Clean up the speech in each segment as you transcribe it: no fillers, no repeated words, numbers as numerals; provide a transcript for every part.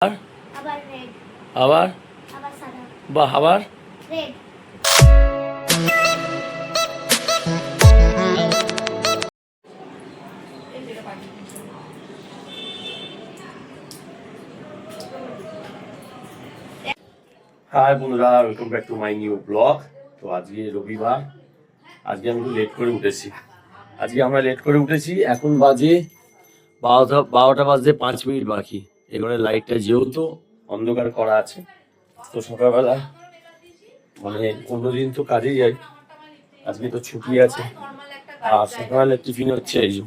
আর আবার রেড আবার আবার সাদা বাহ আবার রেড হাই বন্ধুরা, welcome back to my new blog. তো আজকে রবিবার, আজকে আমি একটু লেট করে উঠেছি। এখন বাজে 12টা বাজতে 5 মিনিট বাকি। এবারে লাইটটা যেহেতু অন্ধকার করা আছে, তো সকালবেলা মানে অন্যদিন তো কাজে যাই, আজকে তো ছুটি আছে। আর সকালের টিফিন হচ্ছে এই যে,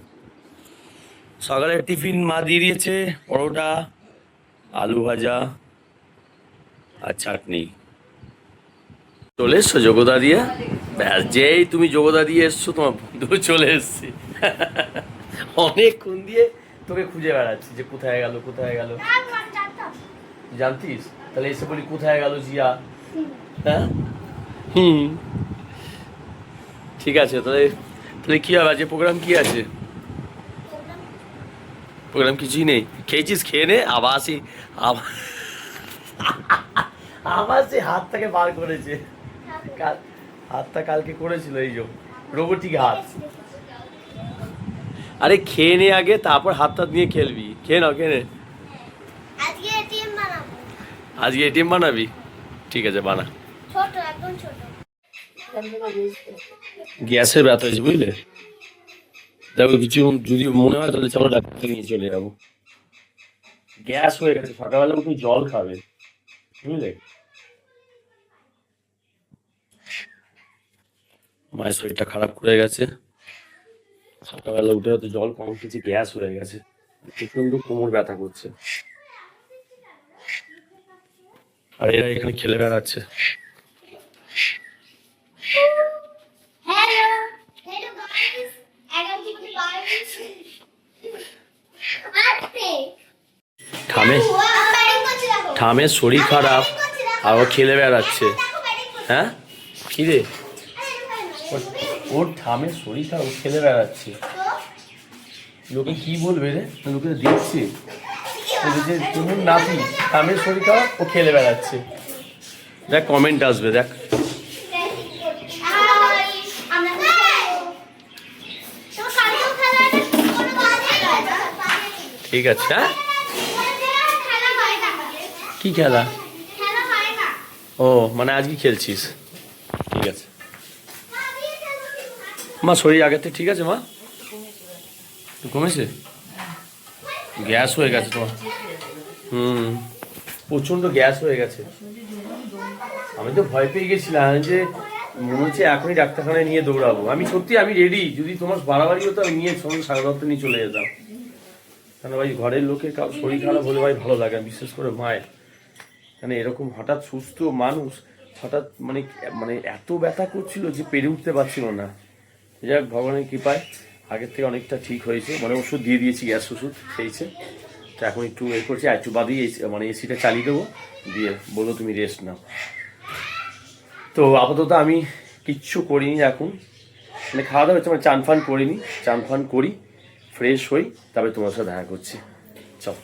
সকালের টিফিন মা দিয়ে দিয়েছে পরোটা, আলু ভাজা আর চাটনি। চলে এসছো যোগদা দিয়ে? ব্যাস, যেই তুমি যোগদা দিয়ে এসছো তোমার বন্ধু চলে এসছে। অনেকক্ষণ দিয়ে তোকে খুঁজে বেড়াচ্ছি যে কোথায় গেল কোথায় গেল। জানতিস? তাহলে এসে বলি কোথায় গেল জিয়া। হ্যাঁ হুম, ঠিক আছে। তাহলে তাহলে কি হবে, আজকে প্রোগ্রাম কি আছে? প্রোগ্রাম কিছুই নেই। খেয়েছিস? খেয়ে নে। আবার আসি আবার আবার সে হাতটাকে বার করেছে। হাতটা কালকে করেছিল এই যে রোবটিক হাত। আরে খেয়ে নে আগে, তারপর হাতটা নিয়ে খেলবি। খেয়ে নাও, খেয়ে নে। আজকে এটিএম বানাবো। আজকে এটিএম বানাবি? ঠিক আছে, বানা। ছোট একদম ছোট। গ্যাসের ব্যথা হয়েছে বুঝলে। দেখো কিছু যদি মনে হয় তাহলে চলো ডাক্তার নিয়ে চলে যাবো। গ্যাস হয়ে গেছে, সকালবেলা উঠে জল খাবে বুঝলে। মায়ের শরীরটা খারাপ করে গেছে, সকালবেলা উঠে হয়তো জল কম খেয়েছি, গ্যাস হয়ে গেছে, প্রচন্ড কোমর ব্যথা করছে। আর এরা এখানে খেলে বেড়াচ্ছে। হ্যালো হ্যালো গাইস, এখন কি গাইস আস্তে ঠামে ঠামের শরীর খারাপ আর ও খেলে বেড়াচ্ছে। হ্যাঁ কি রে, ওর ঠামের শরীর খারাপ, ও খেলে বেড়াচ্ছে। লোকে কি বলবে রে, লোকে দেখছে যে তুমি নাতি, ঠামের শরীর খারাপ, ও খেলে বেড়াচ্ছে। দেখ কমেন্ট আসবে, দেখ। ঠিক আছে। হ্যাঁ কি খেলা? ও মানে আজকে খেলছিস, ঠিক আছে। মা শরীর আগের থেকে ঠিক আছে? মা কমেছে? গ্যাস হয়ে গেছে তোমার? হুম, প্রচন্ড গ্যাস হয়ে গেছে। আমি তো ভয় পেয়ে গেছিলাম যে মনে হচ্ছে এখনই ডাক্তারখানায় নিয়ে দৌড়াবো। আমি সত্যি আমি রেডি, যদি তোমার বাড়াবাড়ি হতো আমি নিয়ে সঙ্গে সাড়ে দশটা নিয়ে চলে যেতাম। কেন ভাই, ঘরের লোকের কারো শরীর খারাপ হলে ভাই ভালো লাগে, বিশেষ করে মায়ের। কেন এরকম হঠাৎ সুস্থ মানুষ হঠাৎ মানে মানে এত ব্যথা করছিল যে পেরে উঠতে পারছিল না। যাক ভগবানের কৃপায় আগের থেকে অনেকটা ঠিক হয়েছে, মানে ওষুধ দিয়ে দিয়েছি, গ্যাস ওষুধ খেয়েছে। তো এখন একটু এ করছি, আর একটু বাদেই মানে এসিটা চালিয়ে দেবো, দিয়ে বললো তুমি রেস্ট নাও। তো আপাতত আমি কিচ্ছু করিনি এখন, মানে খাওয়া দাওয়া হচ্ছে, মানে চান ফান করিনি। চান ফান করি, ফ্রেশ হই, তবে তোমার সাথে দেখা করছি। চল।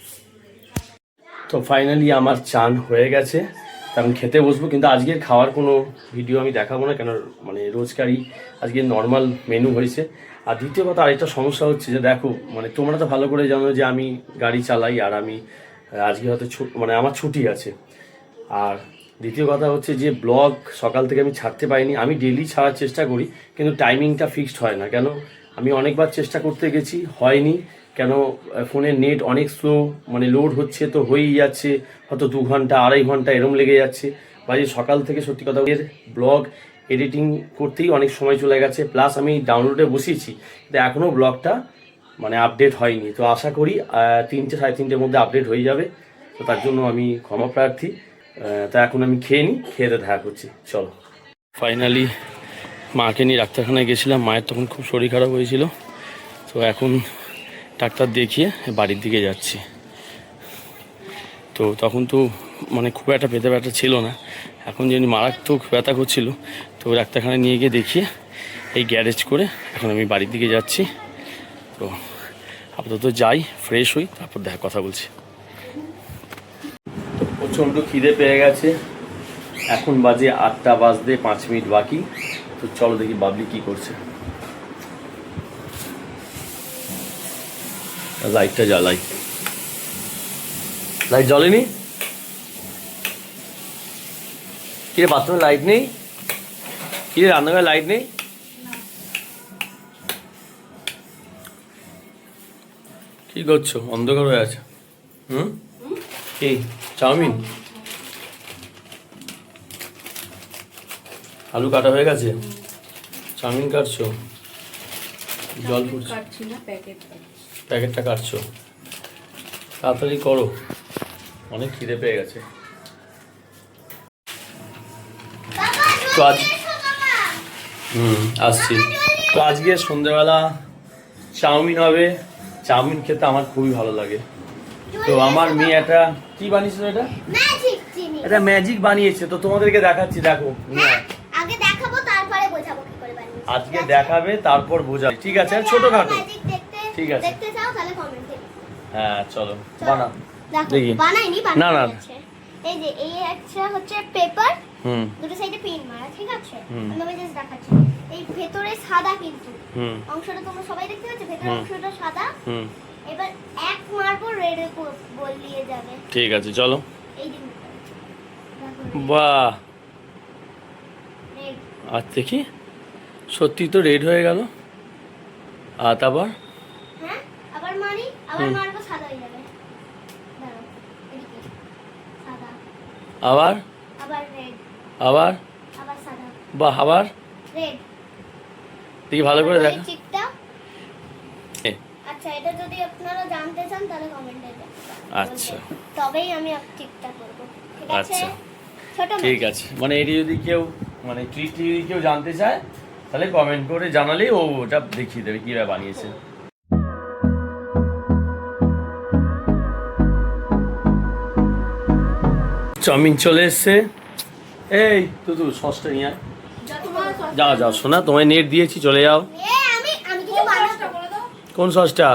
তো ফাইনালি আমার চান হয়ে গেছে, আমি খেতে বসবো। কিন্তু আজকের খাওয়ার কোনো ভিডিও আমি দেখাবো না, কেন মানে রোজকারই আজকে নর্মাল মেনু হয়েছে। আর দ্বিতীয় কথা, আরেকটা সমস্যা হচ্ছে যে দেখো, মানে তোমরা তো ভালো করে জানো যে আমি গাড়ি চালাই, আর আমি আজকে হয়তো মানে আমার ছুটি আছে। আর দ্বিতীয় কথা হচ্ছে যে ব্লগ সকাল থেকে আমি ছাড়তে পারিনি। আমি ডেলি ছাড়ার চেষ্টা করি, কিন্তু টাইমিংটা ফিক্সড হয় না। কেন, আমি অনেকবার চেষ্টা করতে গেছি, হয়নি। কেন, ফোনের নেট অনেক স্লো, মানে লোড হচ্ছে তো হয়েই যাচ্ছে, হয়তো 2 ঘন্টা 2.5 ঘন্টা এরম লেগে যাচ্ছে। বাজে সকাল থেকে সত্যি কথা ব্লগ এডিটিং করতেই অনেক সময় চলে গেছে, প্লাস আমি ডাউনলোডে বসিয়েছি, কিন্তু এখনও ব্লগটা মানে আপডেট হয়নি। তো আশা করি 3টে 3:30-র মধ্যে আপডেট হয়ে যাবে। তো তার জন্য আমি ক্ষমা প্রার্থী। তা এখন আমি খেয়ে নিই, খেয়ে দেখা করছি, চলো। ফাইনালি মাকে নিয়ে ডাক্তারখানায় গেছিলাম, মায়ের তখন খুব শরীর খারাপ হয়েছিল। তো এখন ডাক্তার দেখিয়ে বাড়ির দিকে যাচ্ছি। তো তখন তো মানে খুব একটা ব্যথা ছিল না, এখন যেমনি মারাত্মক ব্যথা করছিল। তো ডাক্তারখানায় নিয়ে গিয়ে দেখিয়ে এই গ্যারেজ করে এখন আমি বাড়ির দিকে যাচ্ছি। তো আপাতত যাই, ফ্রেশ হই, তারপর দেখা কথা বলছি। প্রচণ্ড খিদে পেয়ে গেছে। এখন বাজে 8টা বাজতে 5 মিনিট বাকি। তো চলো দেখি বাবলি কি করছে। লাইটটা জ্বালাই। লাইট জ্বলেনি? কিরে বাথরুমে লাইট নেই? কিরে রান্নাঘরে লাইট নেই? কি করছো? অন্ধকার হয়ে আছে। কি চাউমিন? আলু কাটা হয়ে গেছে, চাউমিন কাটছো, জল পড়ছে, প্যাকেটটা কাটছো, তাড়াতাড়ি করো, অনেক খিদে পেয়ে গেছে। তো আজ আসছি। তো আজকে সন্ধ্যেবেলা চাউমিন হবে। চাউমিন খেতে আমার খুবই ভালো লাগে। তো আমার মেয়ে একটা কি বানিয়েছিল, এটা ম্যাজিক চিনি। এটা ম্যাজিক বানিয়েছে। তো তোমাদেরকে দেখাচ্ছি, দেখো। আগে দেখাবো তারপরে বোঝাবো কি করে বানিয়েছি। আজকে দেখাবে তারপর বোঝাবে, ঠিক আছে? ছোটখাটো, ম্যাজিক দেখতে ঠিক আছে। দেখতে চাও তাহলে কমেন্টে। হ্যাঁ চলো বানাও। দেখো দেখি। বানাইনি, না, না। বানাচ্ছি। এই যে এই একটা হচ্ছে পেপার, হুম দুটো সাইডে পিন মারা, ঠিক আছে? হুম। আমি জাস্ট দেখাচ্ছি। এই ভেতরে সাদা কিন্তু হুম অংশটা তোমরা সবাই দেখতে পাচ্ছ, ভেতরের হুম। অংশটা সাদা। হুম এবার এক মারবো রেড এর বলিয়ে যাবে। ঠিক আছে চলো। এই দিন বাহ, রেড। আর দেখি সত্যি তো রেড হয়ে গেল। আর তারপর হ্যাঁ আবার মারি, আবার হুম। মারবো সাদা হয়ে যাবে। দাঁড়াও, এদিকে সাদা, আবার আবার রেড, আবার আবার সাদা, বাহ, আবার রেড। দেখি ভালো করে দেখা। চিকটা। এ, আচ্ছা এটা যদি আপনারা জানতে চান তাহলে কমেন্টে আচ্ছা তবেই আমি চিকটা করব, ঠিক আছে? আচ্ছা ছোট ঠিক আছে। মানে এটি যদি কেউ মানে ট্রিক যদি কেউ জানতে চায় তাহলে কমেন্ট করে জানালেই ও ওটা দেখিয়ে দেবে কীভাবে বানিয়েছে। চাউমিন চলে এসছে। এই তুতু সসটা নিয়ে আয়। যাও যাও শোনা, তোমায় নেট দিয়েছি, চলে যাও। আমি কিছু বানাবো। কোন সসটা?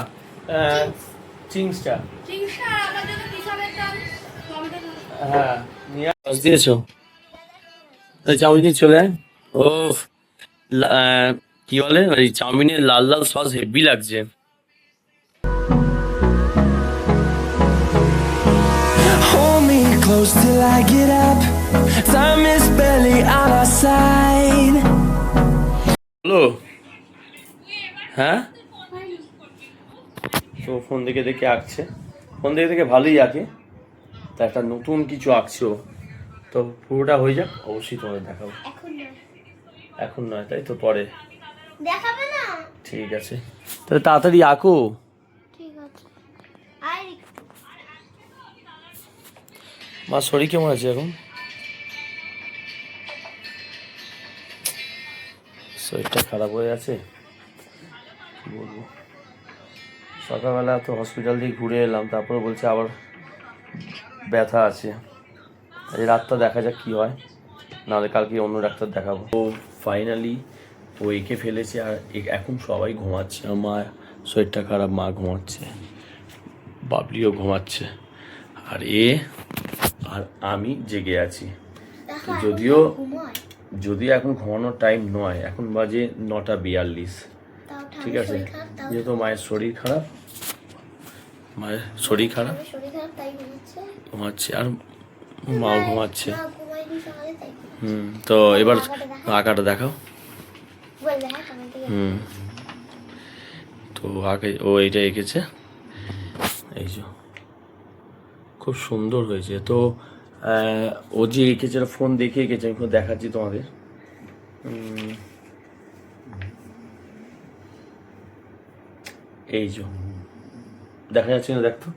চিংসটা। হ্যাঁ নিয়ে সস দিয়েছো? চাউমিন দিয়ে চলে আয়। ও কি বলে ওই চাউমিনের লাল লাল সস হেভি লাগছে। Hold me close till I get up. Time is barely on our side. Hello, হ্যাঁ তো ফোন দেখে দেখে আঁকছে, ফোন দেখে দেখে ভালোই আঁকে। তা একটা নতুন কিছু আঁকছো, তো পুরোটা হয়ে যাক অবশ্যই তোমাদের দেখাবো। এখন নয়, তাই তো পরে দেখাবে না? ঠিক আছে, তাহলে তাড়াতাড়ি আঁকো। ঠিক আছে। আর মা শরীর কেমন আছে এখন? শরীরটা খারাপ হয়ে আছে, কি বলবো। সকালবেলা তো হসপিটাল দিয়ে ঘুরে এলাম, তারপরে বলছে আবার ব্যথা আছে। এই রাতটা দেখা যাক কি হয়, নাহলে কালকে অন্য ডাক্তার দেখাবো। তো ফাইনালি ও এঁকে ফেলেছে, আর এখন সবাই ঘুমাচ্ছে। আমার শরীরটা খারাপ, মা ঘুমাচ্ছে, বাবলিও ঘুমাচ্ছে, আর আর আমি জেগে আছি। যদিও এখন ঘুমানোর টাইম নয়, এখন বাজে 9:42। ঠিক আছে, যেহেতু মায়ের শরীর খারাপ, তাই ঘুমাচ্ছে আর মাও ঘুমাচ্ছে। ঘুমাইনি সকালে তাই। তো এবার আঁকাটা দেখাও। বলবে হ্যাঁ কমেন্টে। তো আঁকে ও এইটা এঁকেছে, এই যে খুব সুন্দর হয়েছে। তো ও যে এঁকেছে ফোন দেখে এঁকেছে, আমি ফোন দেখাচ্ছি তোমাদের। এই যে দেখা যাচ্ছে না, দেখতো?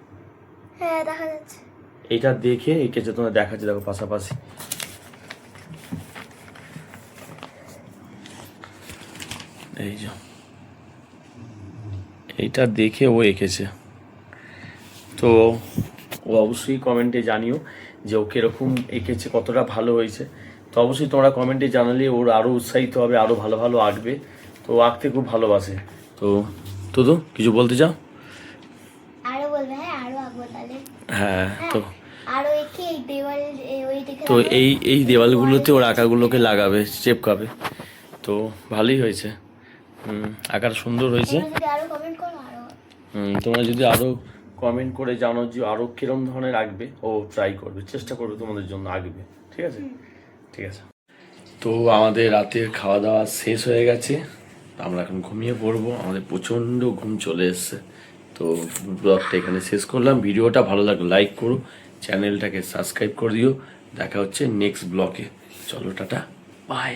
হ্যাঁ দেখা যাচ্ছে। এইটা দেখে এঁকেছে, তোমার দেখাচ্ছি, দেখো পাশাপাশি। এই যে এইটা দেখে ও এঁকেছে। তো ও অবশ্যই কমেন্টে জানিও যে ও কীরকম এঁকেছে, কতটা ভালো হয়েছে। তো অবশ্যই তোমরা কমেন্টে জানালে ওর আরও উৎসাহিত হবে, আরও ভালো ভালো আঁকবে। তো আঁকতে খুব ভালোবাসে। তো তুদু কিছু বলতে চাও? আরো বলবে হ্যাঁ, আরো আঁকবো তাহলে। হ্যাঁ তো আরো একটু কি এই দেওয়াল ওই দিকে তো এই দেওয়ালগুলোতে ওর আঁকাগুলোকে লাগাবে, চেপকাবে। তো ভালোই হয়েছে, আঁকাটা সুন্দর হয়েছে। যদি আরো কমেন্ট করো আরো তোমরা যদি আরও কমেন্ট করে জানো যে আরও কিরম ধরনের আঁকবে, ও ট্রাই করবে, চেষ্টা করবে তোমাদের জন্য আঁকবে। ঠিক আছে, ঠিক আছে। তো আমাদের রাতের খাওয়া দাওয়া শেষ হয়ে গেছে, আমরা এখন ঘুমিয়ে পড়বো। আমাদের প্রচণ্ড ঘুম চলে এসছে। তো ব্লগটা এখানে শেষ করলাম। ভিডিওটা ভালো লাগলে লাইক করো, চ্যানেলটাকে সাবস্ক্রাইব করে দিও। দেখা হচ্ছে নেক্সট ব্লগে। চলো টাটা, বাই।